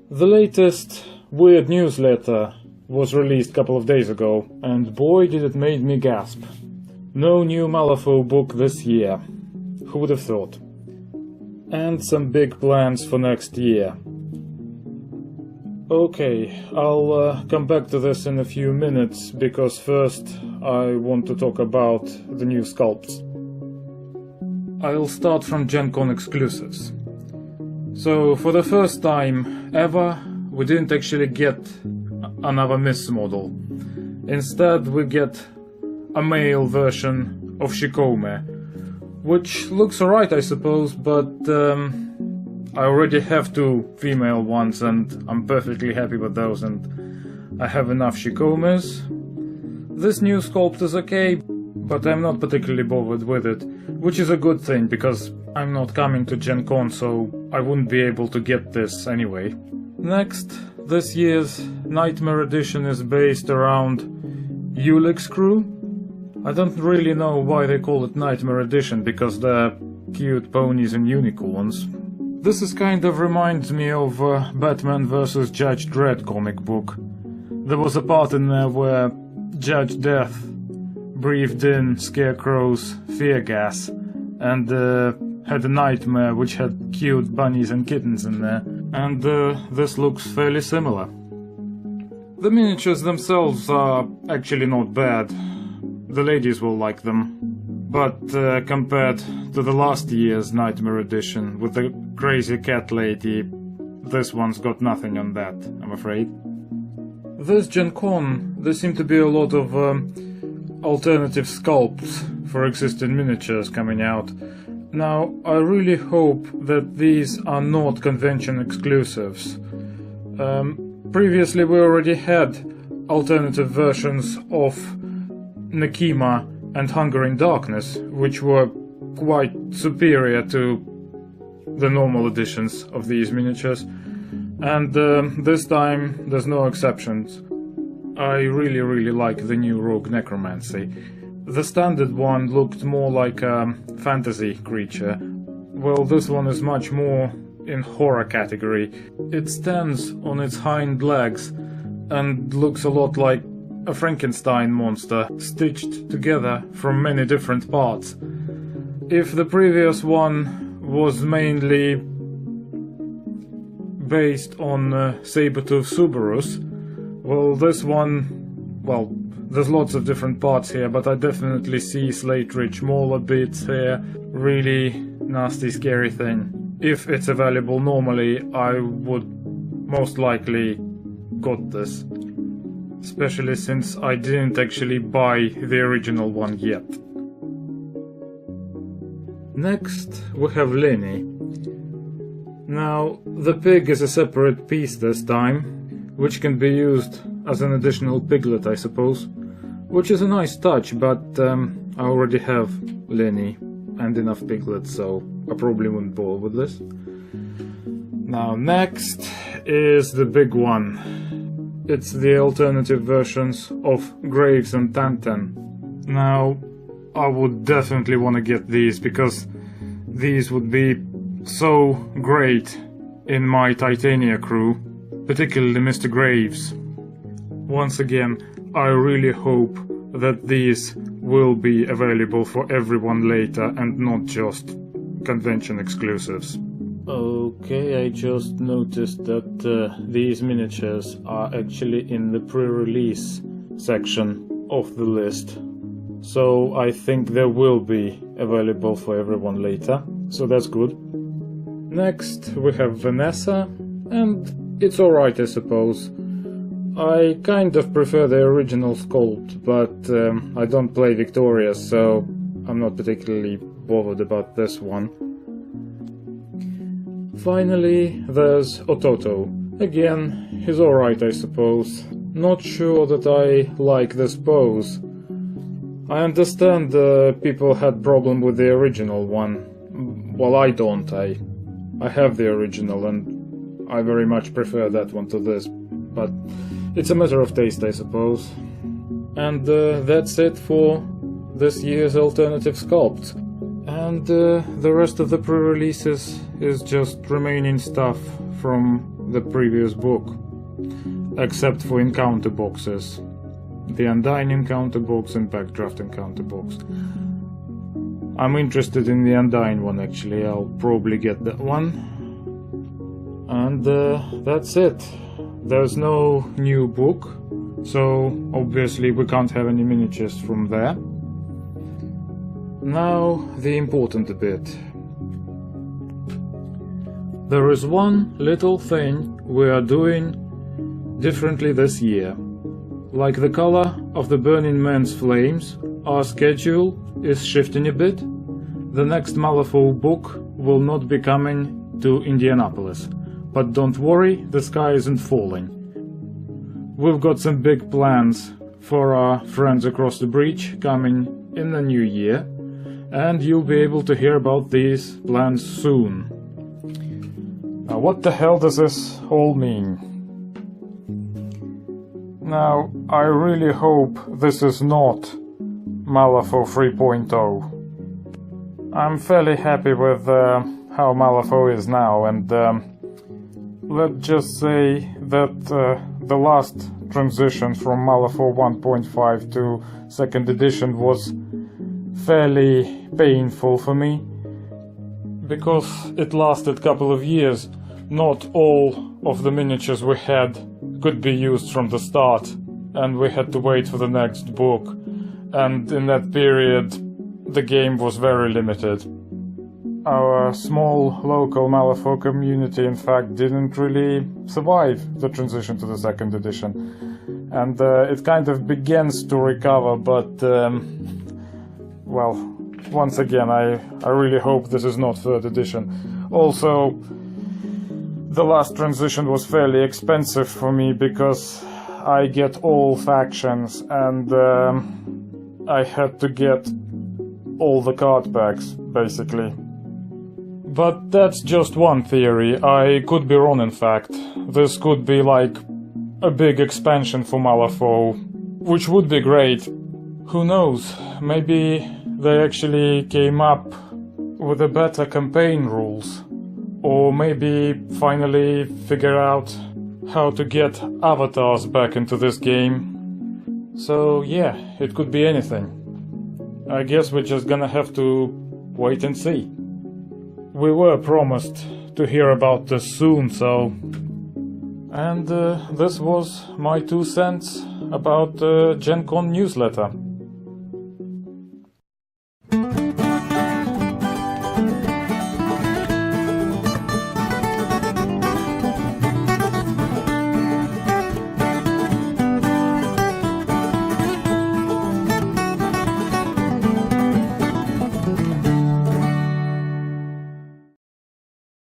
The latest Wyrd newsletter was released a couple of days ago, and boy did it make me gasp. No new Malifaux book this year. Who would have thought? And some big plans for next year. Okay, I'll come back to this in a few minutes, because first I want to talk about the new sculpts. I'll start from Gen Con exclusives. So, for the first time ever, we didn't actually get another Miss model. Instead, we get a male version of Shakuni, which looks alright, I suppose, but I already have 2 female ones and I'm perfectly happy with those, and I have enough Shakunis. This new sculpt is okay, but I'm not particularly bothered with it, which is a good thing, because I'm not coming to Gen Con, so I wouldn't be able to get this anyway. Next, this year's Nightmare Edition is based around Ulick's crew. I don't really know why they call it Nightmare Edition, because they're cute ponies and unicorns. This is kind of reminds me of Batman vs. Judge Dredd comic book. There was a part in there where Judge Death breathed in Scarecrow's fear gas and had a nightmare which had cute bunnies and kittens in there, and this looks fairly similar. The miniatures themselves are actually not bad. The ladies will like them, but compared to the last year's Nightmare Edition with the crazy cat lady, this one's got nothing on that, I'm afraid. This Gen Con, there seem to be a lot of alternative sculpts for existing miniatures coming out. Now, I really hope that these are not convention exclusives. Previously we already had alternative versions of Nekima and Hunger in Darkness, which were quite superior to the normal editions of these miniatures, and this time there's no exceptions. I really like the new Rogue Necromancy. The standard one looked more like a fantasy creature. Well, this one is much more in horror category. It stands on its hind legs and looks a lot like a Frankenstein monster, stitched together from many different parts. If the previous one was mainly based on saber-tooth Subarus, well, this one, well, there's lots of different parts here, but I definitely see Slate-Ridge Mauler bits here. Really nasty, scary thing. If it's available normally, I would most likely got this. Especially since I didn't actually buy the original one yet. Next, we have Lenny. Now, the pig is a separate piece this time, which can be used as an additional piglet, I suppose. Which is a nice touch, but I already have Lenny and enough piglets, so I probably wouldn't bother with this. Now, next is the big one. It's the alternative versions of Graves and Tantum. Now, I would definitely want to get these, because these would be so great in my Titania crew, particularly Mr. Graves. Once again, I really hope that these will be available for everyone later and not just convention exclusives. Okay, I just noticed that these miniatures are actually in the pre-release section of the list. So I think they will be available for everyone later, so that's good. Next we have Vanessa, and it's alright, I suppose. I kind of prefer the original sculpt, but I don't play Victorious, so I'm not particularly bothered about this one. Finally, there's Ototo. Again, he's alright, I suppose. Not sure that I like this pose. I understand people had problem with the original one. Well, I don't. I have the original, and I very much prefer that one to this, but it's a matter of taste, I suppose. And that's it for this year's alternative sculpt. And the rest of the pre-releases is just remaining stuff from the previous book, except for encounter boxes. The Undying encounter box and Backdraft encounter box. I'm interested in the Undying one actually, I'll probably get that one. And that's it. There's no new book, so obviously we can't have any miniatures from there. Now the important bit. There is one little thing we are doing differently this year. Like the color of the Burning Man's flames, our schedule is shifting a bit. The next Malifaux book will not be coming to Indianapolis. But don't worry, the sky isn't falling. We've got some big plans for our friends across the breach coming in the new year, and you'll be able to hear about these plans soon. Now what the hell does this all mean? Now, I really hope this is not Malifaux 3.0. I'm fairly happy with how Malifaux is now, and let's just say that the last transition from Malifaux 1.5 to 2nd edition was fairly painful for me, because it lasted a couple of years. Not all of the miniatures we had could be used from the start, and we had to wait for the next book, and in that period the game was very limited. Our small local Malifaux community in fact didn't really survive the transition to the 2nd edition, and it kind of begins to recover, but well, once again I really hope this is not 3rd edition. Also, the last transition was fairly expensive for me because I get all factions, and I had to get all the card packs, basically. But that's just one theory. I could be wrong, in fact. This could be like a big expansion for Malifaux, which would be great. Who knows? Maybe they actually came up with a better campaign rules. Or maybe finally figure out how to get avatars back into this game. So yeah, it could be anything. I guess we're just gonna have to wait and see. We were promised to hear about this soon, so... And this was my 2 cents about Gen Con newsletter.